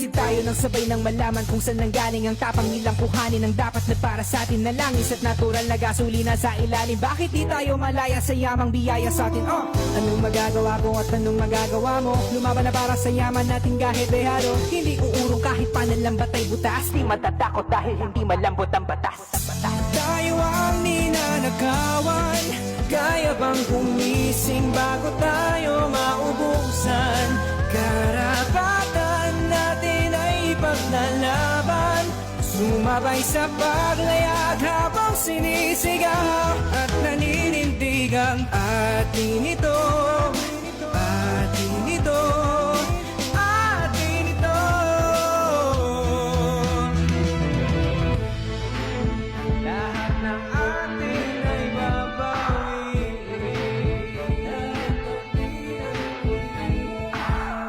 Isip tayo ng sabay ng malaman kung saan nanggaling ang tapang nilang kuhanin ang dapat na para sa atin na langis at natural na gasolina sa ilalim. Bakit di tayo malaya sa yamang biyaya sa atin? Anong magagawa ko at anong magagawa mo? Lumaban na para sa yaman natin kahit behado. Hindi uurong kahit panalambat ay butas. Di matatakot dahil hindi malambot ang batas. Tayo ang ninanakawan, kaya bang gumising bago tayo maubusan? Karapatan natin ay ipaglalaban, sumabay sa paglayag habang sinisigaw at naninindig ang atin ito.